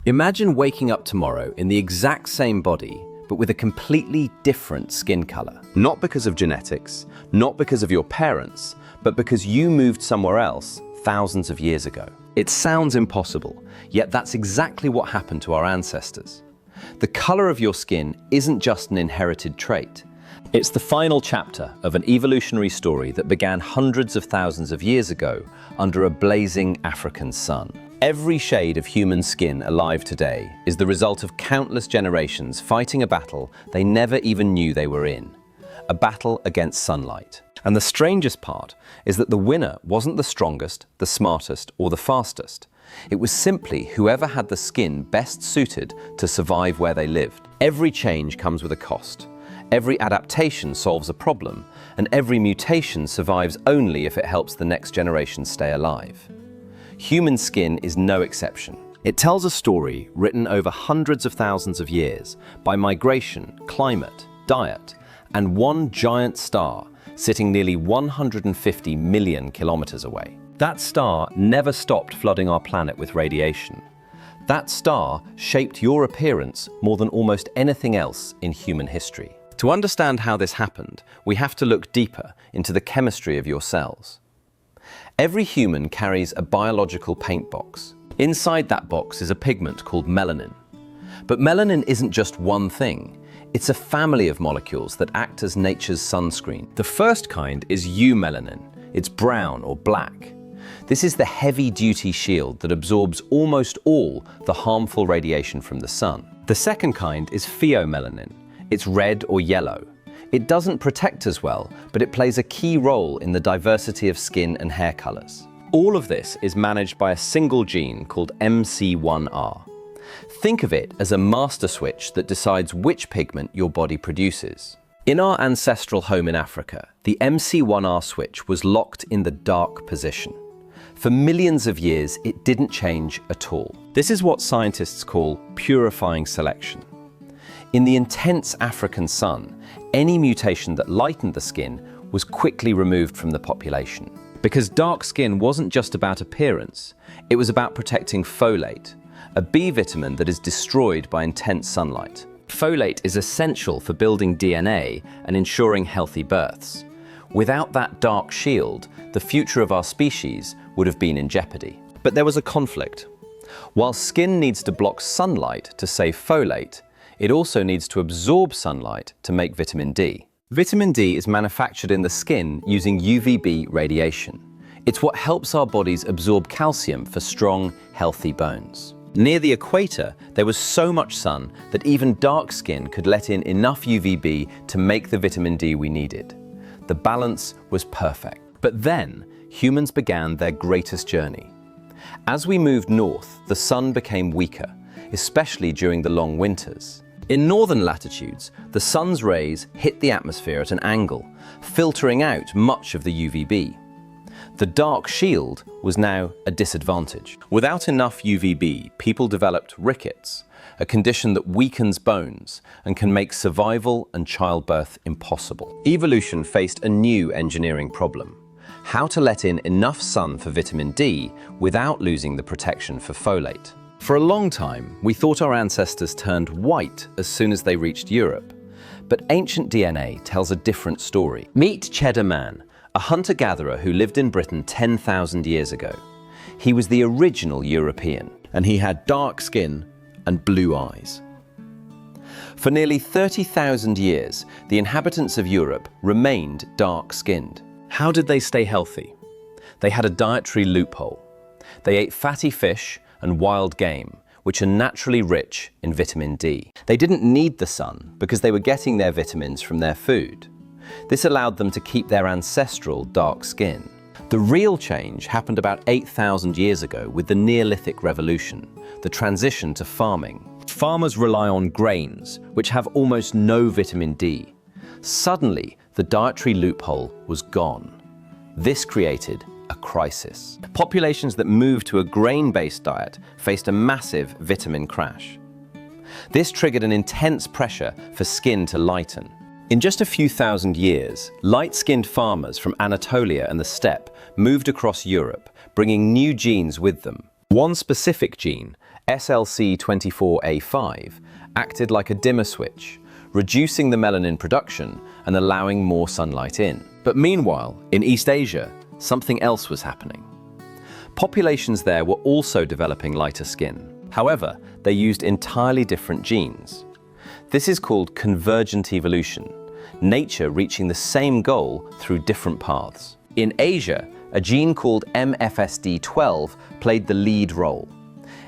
Imagine waking up tomorrow in the exact same body, but with a completely different skin color. Not because of genetics, not because of your parents, but because you moved somewhere else thousands of years ago. It sounds impossible, yet that's exactly what happened to our ancestors. The color of your skin isn't just an inherited trait. It's the final chapter of an evolutionary story that began hundreds of thousands of years ago under a blazing African sun. Every shade of human skin alive today is the result of countless generations fighting a battle they never even knew they were in. A battle against sunlight. And the strangest part is that the winner wasn't the strongest, the smartest, or the fastest. It was simply whoever had the skin best suited to survive where they lived. Every change comes with a cost. Every adaptation solves a problem, and every mutation survives only if it helps the next generation stay alive. Human skin is no exception. It tells a story written over hundreds of thousands of years by migration, climate, diet, and one giant star sitting nearly 150 million kilometers away. That star never stopped flooding our planet with radiation. That star shaped your appearance more than almost anything else in human history. To understand how this happened, we have to look deeper into the chemistry of your cells. Every human carries a biological paint box. Inside that box is a pigment called melanin. But melanin isn't just one thing. It's a family of molecules that act as nature's sunscreen. The first kind is eumelanin. It's brown or black. This is the heavy-duty shield that absorbs almost all the harmful radiation from the sun. The second kind is pheomelanin. It's red or yellow. It doesn't protect as well, but it plays a key role in the diversity of skin and hair colors. All of this is managed by a single gene called MC1R. Think of it as a master switch that decides which pigment your body produces. In our ancestral home in Africa, the MC1R switch was locked in the dark position. For millions of years, it didn't change at all. This is what scientists call purifying selection. In the intense African sun, any mutation that lightened the skin was quickly removed from the population. Because dark skin wasn't just about appearance, it was about protecting folate, a B vitamin that is destroyed by intense sunlight. Folate is essential for building DNA and ensuring healthy births. Without that dark shield, the future of our species would have been in jeopardy. But there was a conflict. While skin needs to block sunlight to save folate, it also needs to absorb sunlight to make vitamin D. Vitamin D is manufactured in the skin using UVB radiation. It's what helps our bodies absorb calcium for strong, healthy bones. Near the equator, there was so much sun that even dark skin could let in enough UVB to make the vitamin D we needed. The balance was perfect. But then, humans began their greatest journey. As we moved north, the sun became weaker, especially during the long winters. In northern latitudes, the sun's rays hit the atmosphere at an angle, filtering out much of the UVB. The dark shield was now a disadvantage. Without enough UVB, people developed rickets, a condition that weakens bones and can make survival and childbirth impossible. Evolution faced a new engineering problem: how to let in enough sun for vitamin D without losing the protection for folate. For a long time, we thought our ancestors turned white as soon as they reached Europe. But ancient DNA tells a different story. Meet Cheddar Man, a hunter-gatherer who lived in Britain 10,000 years ago. He was the original European, and he had dark skin and blue eyes. For nearly 30,000 years, the inhabitants of Europe remained dark-skinned. How did they stay healthy? They had a dietary loophole. They ate fatty fish and wild game, which are naturally rich in vitamin D. They didn't need the sun because they were getting their vitamins from their food. This allowed them to keep their ancestral dark skin. The real change happened about 8,000 years ago with the Neolithic Revolution, the transition to farming. Farmers rely on grains, which have almost no vitamin D. Suddenly, the dietary loophole was gone. This created a crisis. Populations that moved to a grain-based diet faced a massive vitamin crash. This triggered an intense pressure for skin to lighten. In just a few thousand years, light-skinned farmers from Anatolia and the steppe moved across Europe, bringing new genes with them. One specific gene, SLC24A5 acted like a dimmer switch, reducing the melanin production and allowing more sunlight in. But meanwhile, in East Asia, something else was happening. Populations there were also developing lighter skin. However, they used entirely different genes. This is called convergent evolution, nature reaching the same goal through different paths. In Asia, a gene called MFSD12 played the lead role.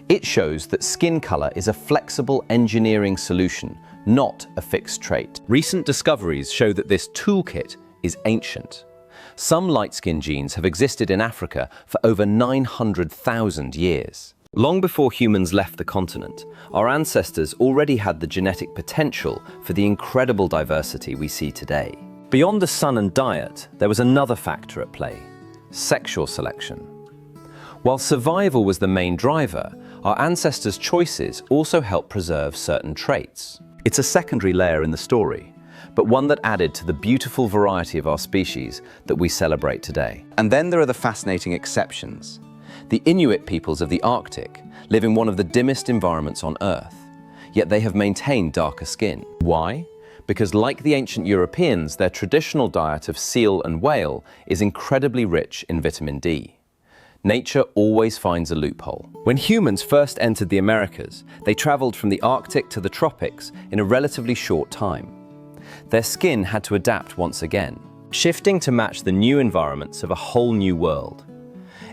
It shows that skin color is a flexible engineering solution, not a fixed trait. Recent discoveries show that this toolkit is ancient. Some light skin genes have existed in Africa for over 900,000 years. Long before humans left the continent, our ancestors already had the genetic potential for the incredible diversity we see today. Beyond the sun and diet, there was another factor at play: sexual selection. While survival was the main driver, our ancestors' choices also helped preserve certain traits. It's a secondary layer in the story, but one that added to the beautiful variety of our species that we celebrate today. And then there are the fascinating exceptions. The Inuit peoples of the Arctic live in one of the dimmest environments on Earth, yet they have maintained darker skin. Why? Because like the ancient Europeans, their traditional diet of seal and whale is incredibly rich in vitamin D. Nature always finds a loophole. When humans first entered the Americas, they traveled from the Arctic to the tropics in a relatively short time. Their skin had to adapt once again, shifting to match the new environments of a whole new world.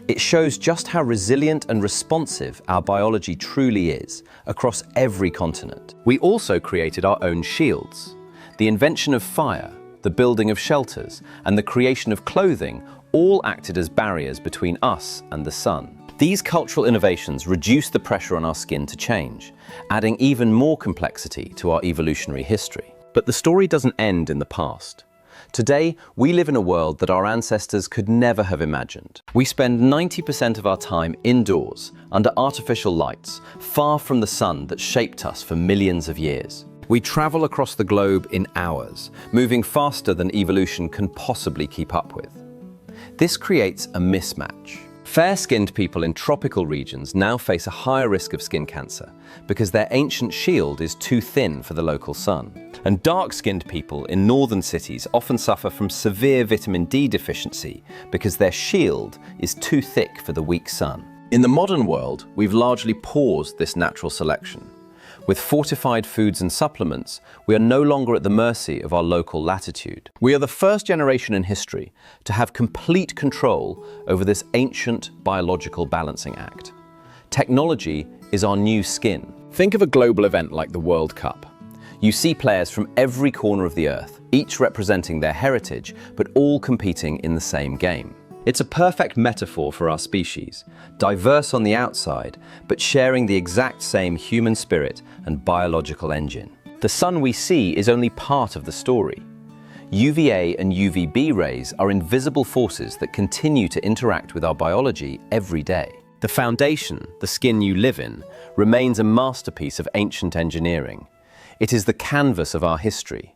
It shows just how resilient and responsive our biology truly is across every continent. We also created our own shields. The invention of fire, the building of shelters, and the creation of clothing all acted as barriers between us and the sun. These cultural innovations reduced the pressure on our skin to change, adding even more complexity to our evolutionary history. But the story doesn't end in the past. Today, we live in a world that our ancestors could never have imagined. We spend 90% of our time indoors, under artificial lights, far from the sun that shaped us for millions of years. We travel across the globe in hours, moving faster than evolution can possibly keep up with. This creates a mismatch. Fair-skinned people in tropical regions now face a higher risk of skin cancer because their ancient shield is too thin for the local sun. And dark-skinned people in northern cities often suffer from severe vitamin D deficiency because their shield is too thick for the weak sun. In the modern world, we've largely paused this natural selection. With fortified foods and supplements, we are no longer at the mercy of our local latitude. We are the first generation in history to have complete control over this ancient biological balancing act. Technology is our new skin. Think of a global event like the World Cup. You see players from every corner of the Earth, each representing their heritage, but all competing in the same game. It's a perfect metaphor for our species, diverse on the outside, but sharing the exact same human spirit and biological engine. The sun we see is only part of the story. UVA and UVB rays are invisible forces that continue to interact with our biology every day. The foundation, the skin you live in, remains a masterpiece of ancient engineering. It is the canvas of our history.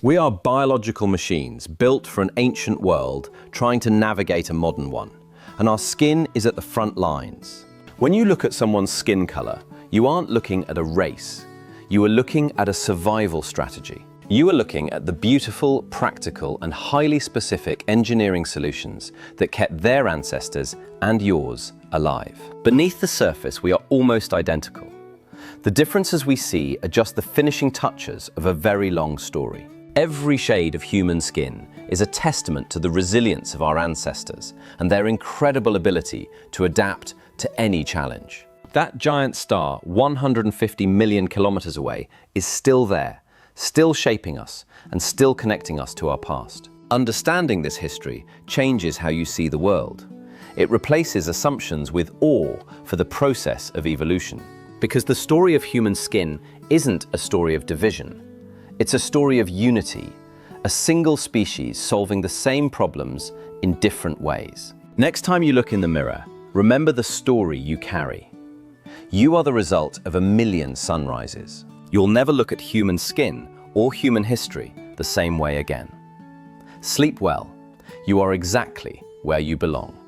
We are biological machines built for an ancient world trying to navigate a modern one, and our skin is at the front lines. When you look at someone's skin color, you aren't looking at a race. You are looking at a survival strategy. You are looking at the beautiful, practical, and highly specific engineering solutions that kept their ancestors and yours alive. Beneath the surface, we are almost identical. The differences we see are just the finishing touches of a very long story. Every shade of human skin is a testament to the resilience of our ancestors and their incredible ability to adapt to any challenge. That giant star, 150 million kilometers away, is still there, still shaping us and still connecting us to our past. Understanding this history changes how you see the world. It replaces assumptions with awe for the process of evolution. Because the story of human skin isn't a story of division. It's a story of unity, a single species solving the same problems in different ways. Next time you look in the mirror, remember the story you carry. You are the result of a million sunrises. You'll never look at human skin or human history the same way again. Sleep well. You are exactly where you belong.